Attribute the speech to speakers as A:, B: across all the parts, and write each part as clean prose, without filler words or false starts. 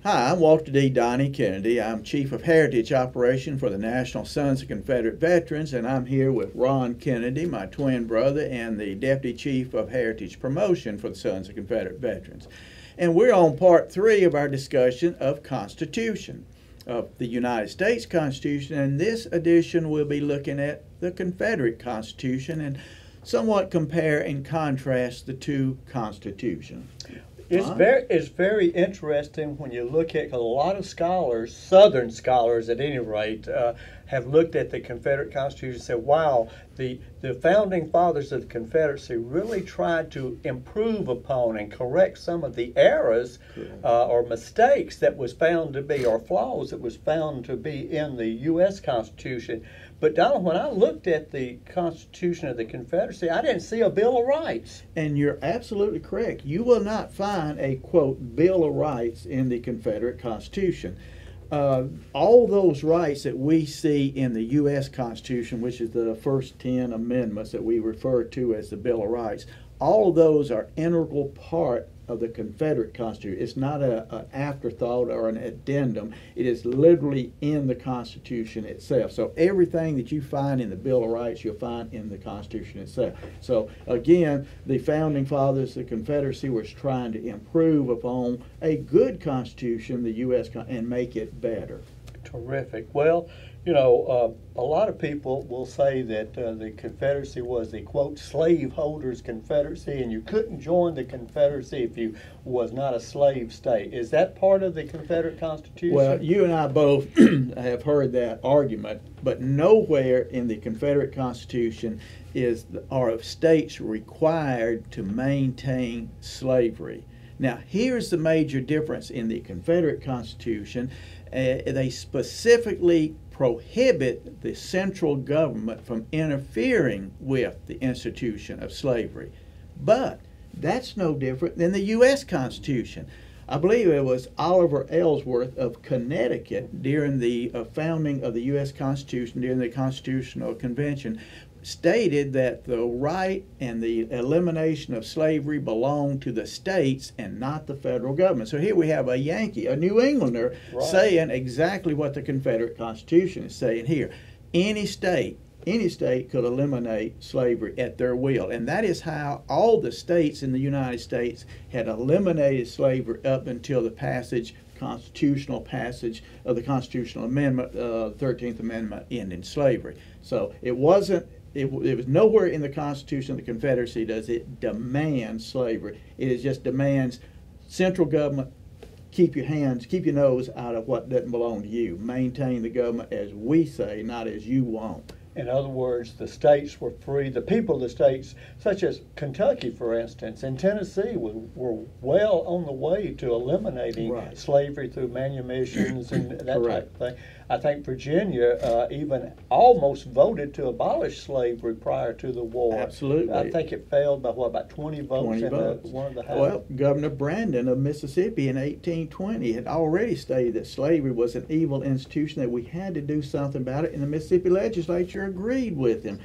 A: Hi, I'm Walter D. Donnie Kennedy. I'm Chief of Heritage Operation for the National Sons of Confederate Veterans, and I'm here with Ron Kennedy, my twin brother, and the Deputy Chief of Heritage Promotion for the Sons of Confederate Veterans. And we're on part 3 of our discussion of Constitution, of the United States Constitution, and this edition we'll be looking at the Confederate Constitution and somewhat compare and contrast the two constitutions.
B: It's very interesting when you look at a lot of scholars, Southern scholars at any rate, have looked at the Confederate Constitution and said, wow, the founding fathers of the Confederacy really tried to improve upon and correct some of the errors or mistakes that was found to be, or flaws that was found to be in the U.S. Constitution. But Donald, when I looked at the Constitution of the Confederacy, I didn't see a Bill of Rights.
A: And you're absolutely correct. You will not find a, quote, Bill of Rights in the Confederate Constitution. All those rights that we see in the U.S. Constitution, which is the first 10 amendments that we refer to as the Bill of Rights, all of those are integral part of the Confederate Constitution. It's not an afterthought or an addendum. It is literally in the Constitution itself. So everything that you find in the Bill of Rights, you'll find in the Constitution itself. So again, the founding fathers of the Confederacy was trying to improve upon a good Constitution, the U.S. and make it better.
B: Terrific. Well, you know, a lot of people will say that the Confederacy was the, quote, slaveholders' Confederacy, and you couldn't join the Confederacy if you was not a slave state. Is that part of the Confederate Constitution?
A: Well, you and I both have heard that argument, but nowhere in the Confederate Constitution are states required to maintain slavery. Now, here's the major difference in the Confederate Constitution. They specifically prohibit the central government from interfering with the institution of slavery. But that's no different than the U.S. Constitution. I believe it was Oliver Ellsworth of Connecticut during the founding of the U.S. Constitution, during the Constitutional Convention, stated that the right and the elimination of slavery belonged to the states and not the federal government. So here we have a Yankee, a New Englander, saying exactly what the Confederate Constitution is saying here. Any state could eliminate slavery at their will. And that is how all the states in the United States had eliminated slavery up until the constitutional passage of the Constitutional Amendment, 13th Amendment, ending slavery. So it was nowhere in the Constitution of the Confederacy does it demand slavery. It just demands central government, keep your nose out of what doesn't belong to you. Maintain the government as we say, not as you want.
B: In other words, the states were free. The people of the states, such as Kentucky, for instance, and Tennessee, were well on the way to eliminating slavery through manumissions and that type of thing. I think Virginia even almost voted to abolish slavery prior to the war.
A: Absolutely.
B: I think it failed by, what, about 20 votes?
A: 20 votes.
B: One of the House.
A: Well, Governor Brandon of Mississippi in 1820 had already stated that slavery was an evil institution, that we had to do something about it, and the Mississippi legislature agreed with him.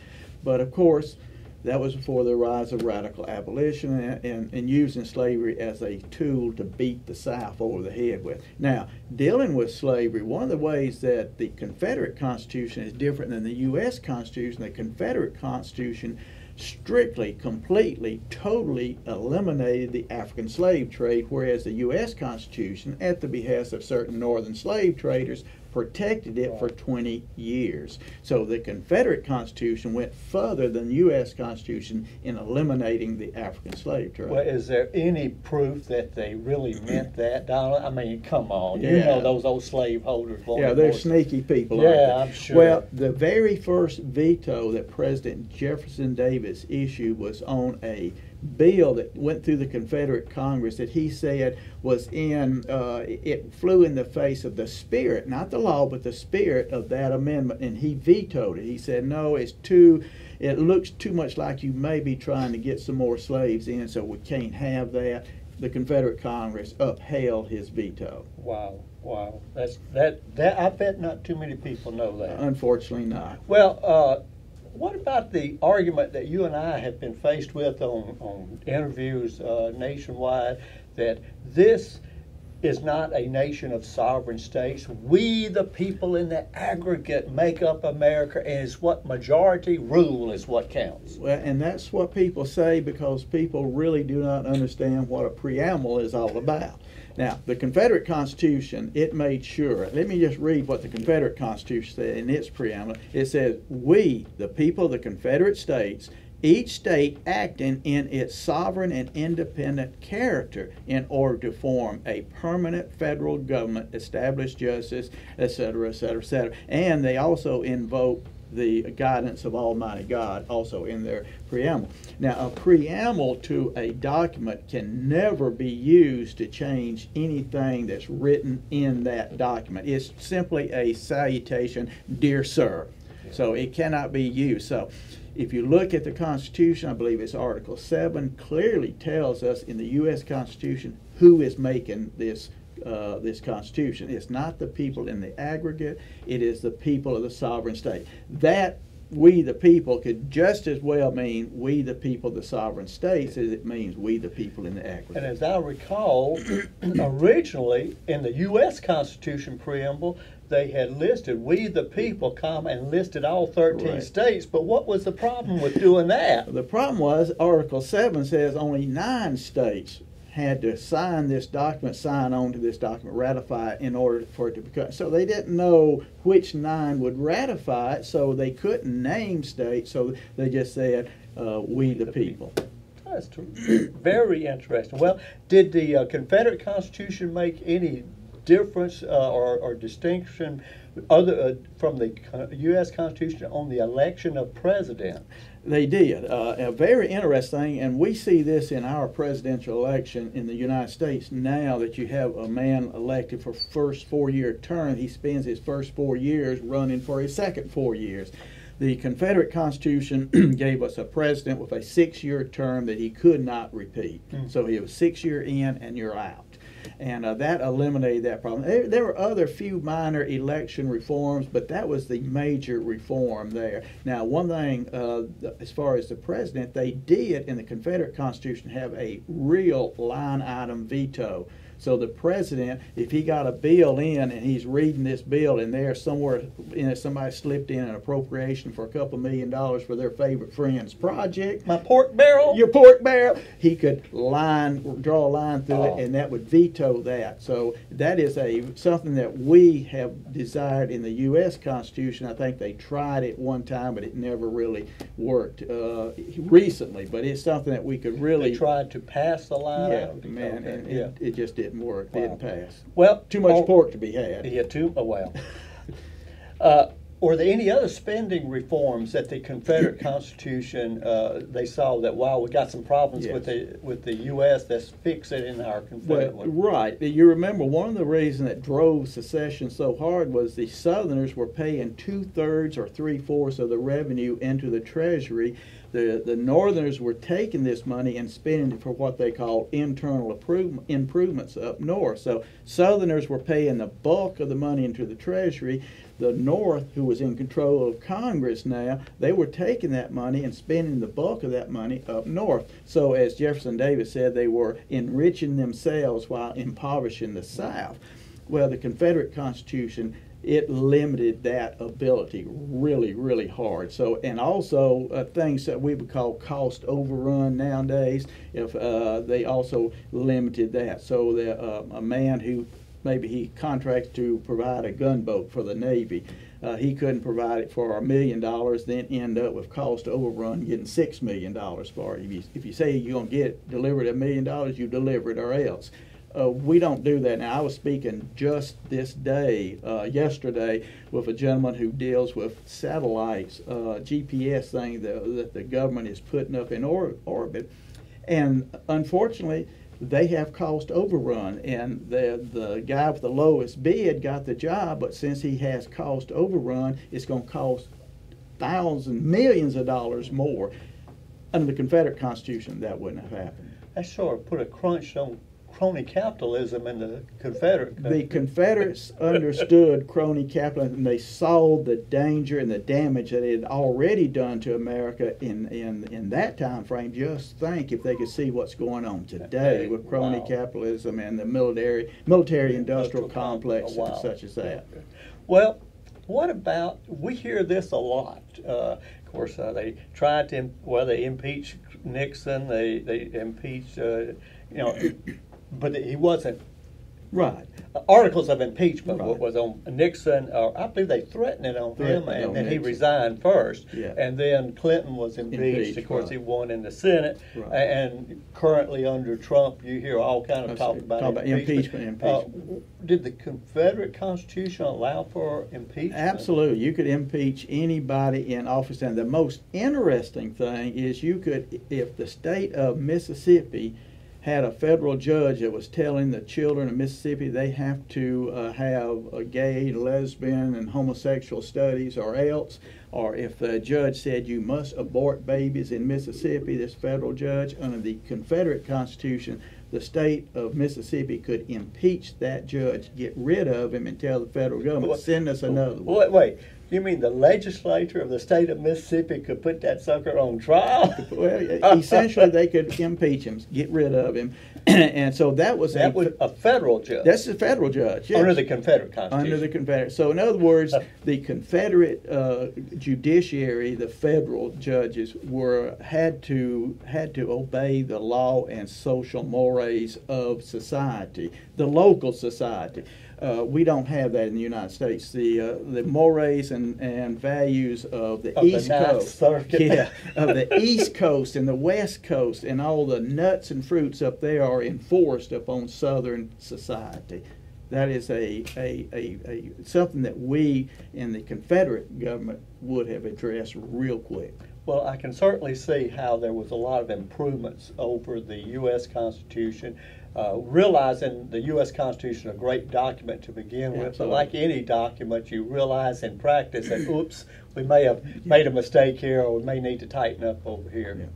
A: But of course, that was before the rise of radical abolition and using slavery as a tool to beat the South over the head with. Now, dealing with slavery, one of the ways that the Confederate Constitution is different than the U.S. Constitution, the Confederate Constitution strictly, completely, totally eliminated the African slave trade, whereas the U.S. Constitution, at the behest of certain northern slave traders, protected it for 20 years. So the Confederate Constitution went further than the U.S. Constitution in eliminating the African slave trade.
B: Well, is there any proof that they really meant that, Donald? I mean, come on.
A: Yeah.
B: You know those old slaveholders.
A: Yeah, they're sneaky people,
B: yeah,
A: aren't they?
B: I'm sure.
A: Well, the very first veto that President Jefferson Davis issued was on a bill that went through the Confederate Congress that he said was it flew in the face of the spirit, not the law, but the spirit of that amendment, and he vetoed it. He said, no, it looks too much like you may be trying to get some more slaves in, so we can't have that. The Confederate Congress upheld his veto.
B: Wow. That I bet not too many people know that.
A: Unfortunately not.
B: Well, what about the argument that you and I have been faced with on interviews nationwide, that this is not a nation of sovereign states. We, the people in the aggregate, make up America, and it's what majority rule is what counts.
A: Well, and that's what people say because people really do not understand what a preamble is all about. Now, the Confederate Constitution, it made sure, let me just read what the Confederate Constitution said in its preamble. It says, we, the people of the Confederate States, each state acting in its sovereign and independent character in order to form a permanent federal government, establish justice, etc., etc., etc. And they also invoke the guidance of Almighty God also in their preamble. Now, a preamble to a document can never be used to change anything that's written in that document. It's simply a salutation, dear sir. So it cannot be used. So if you look at the Constitution, I believe it's Article 7, clearly tells us in the U.S. Constitution who is making this this Constitution. It's not the people in the aggregate, it is the people of the sovereign state. That we the people could just as well mean we the people of the sovereign states as it means we the people in the aggregate.
B: And as I recall, originally in the U.S. Constitution preamble, they had listed we the people, and listed all 13
A: Right.
B: states. But what was the problem with doing that?
A: The problem was Article 7 says only 9 states had to sign this document, sign on to this document, ratify it in order for it to become. So they didn't know which 9 would ratify it, so they couldn't name states, so they just said, we the people.
B: That's very interesting. Well, did the Confederate Constitution make any difference or distinction other from the U.S. Constitution on the election of president?
A: They did. A very interesting, and we see this in our presidential election in the United States now that you have a man elected for first 4-year term. He spends his first 4 years running for his second 4 years. The Confederate Constitution gave us a president with a 6-year term that he could not repeat. So he was 6 year in and you're out. And that eliminated that problem. There were other few minor election reforms, but that was the major reform there. Now, one thing, as far as the president, they did in the Confederate Constitution have a real line item veto. So the president, if he got a bill in and he's reading this bill and there's somewhere in it somebody slipped in an appropriation for a couple $1 million for their favorite friend's project,
B: My pork barrel?
A: your pork barrel, he could draw a line through it, and that would veto that. So that is something that we have desired in the U.S. Constitution. I think they tried it one time, but it never really worked recently. But it's something that we could really.
B: They tried to pass the line.
A: Yeah,
B: out?
A: man,
B: Okay,
A: and
B: yeah.
A: it just didn't work.
B: Wow.
A: Didn't pass.
B: Well,
A: Too much pork to be had.
B: Yeah, well. Were there any other spending reforms that the Confederate Constitution they saw that while we got some problems
A: Yes.
B: with the U.S., let's fix it in our Confederate
A: Well,
B: one?
A: right. You remember one of the reasons that drove secession so hard was the Southerners were paying 2/3 or 3/4 of the revenue into the Treasury. The Northerners were taking this money and spending it for what they call internal improvements up north. So Southerners were paying the bulk of the money into the Treasury. The North, who was in control of Congress now, they were taking that money and spending the bulk of that money up north. So as Jefferson Davis said, they were enriching themselves while impoverishing the South. Well, the Confederate Constitution, it limited that ability really, really hard. So, and also things that we would call cost overrun nowadays, if they also limited that. So a man who maybe he contracted to provide a gunboat for the Navy. He couldn't provide it for $1 million, then end up with cost overrun getting $6 million for it. If you say you're going to get it delivered at $1 million, you deliver it or else. We don't do that now. I was speaking just this day, yesterday, with a gentleman who deals with satellites, GPS thing that the government is putting up in orbit. And unfortunately, they have cost overrun, and the guy with the lowest bid got the job, but since he has cost overrun, it's going to cost thousands, millions of dollars more. Under the Confederate Constitution, that wouldn't have happened.
B: That sort of put a crunch on crony capitalism in the Confederate country.
A: The Confederates understood crony capitalism, and they saw the danger and the damage that it had already done to America in that time frame. Just think if they could see what's going on today with crony capitalism and the military industrial complex and such as that.
B: Well, what about, we hear this a lot. Of course, they tried to, they impeached Nixon, they impeached, but he wasn't.
A: Right.
B: Articles of impeachment
A: Right.
B: was on Nixon, or I believe they threatened it on him, and then he
A: Nixon.
B: resigned first.
A: Yeah.
B: And then Clinton was impeached. Of course,
A: right.
B: he won in the Senate.
A: Right.
B: And currently under Trump, you hear all kind of talk about impeachment. Did the Confederate Constitution allow for impeachment?
A: Absolutely. You could impeach anybody in office. And the most interesting thing is you could, if the state of Mississippi had a federal judge that was telling the children of Mississippi they have to have a gay, lesbian, and homosexual studies or else, or if the judge said you must abort babies in Mississippi, this federal judge, under the Confederate Constitution, the state of Mississippi could impeach that judge, get rid of him, and tell the federal government, send us another one.
B: Wait. You mean the legislature of the state of Mississippi could put that sucker on trial?
A: Well, essentially, they could impeach him, get rid of him, and so that was
B: a federal judge.
A: That's a federal judge, yes.
B: Under the Confederate Constitution.
A: Under the Confederate. So, in other words, the Confederate judiciary, the federal judges, had to obey the law and social mores of society, the local society. We don't have that in the United States. The mores and values of the East Coast, of the East Coast and the West Coast, and all the nuts and fruits up there are enforced upon Southern society. That is something that we in the Confederate government would have addressed real quick.
B: Well, I can certainly see how there was a lot of improvements over the U.S. Constitution. Realizing the U.S. Constitution, a great document to begin with,
A: Absolutely.
B: but like any document, you realize in practice that, oops, we may have made a mistake here, or we may need to tighten up over here.
A: Yeah.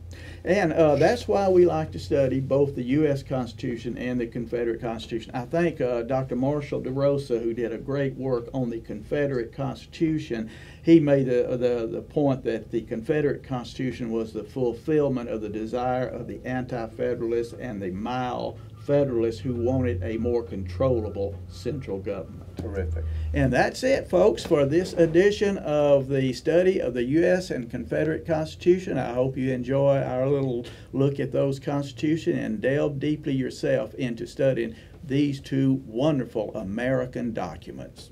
A: And that's why we like to study both the U.S. Constitution and the Confederate Constitution. I think Dr. Marshall DeRosa, who did a great work on the Confederate Constitution, he made the point that the Confederate Constitution was the fulfillment of the desire of the anti-federalists and the mild Federalists who wanted a more controllable central government.
B: Terrific.
A: And that's it, folks, for this edition of the study of the U.S. and Confederate Constitution. I hope you enjoy our little look at those Constitution and delve deeply yourself into studying these two wonderful American documents.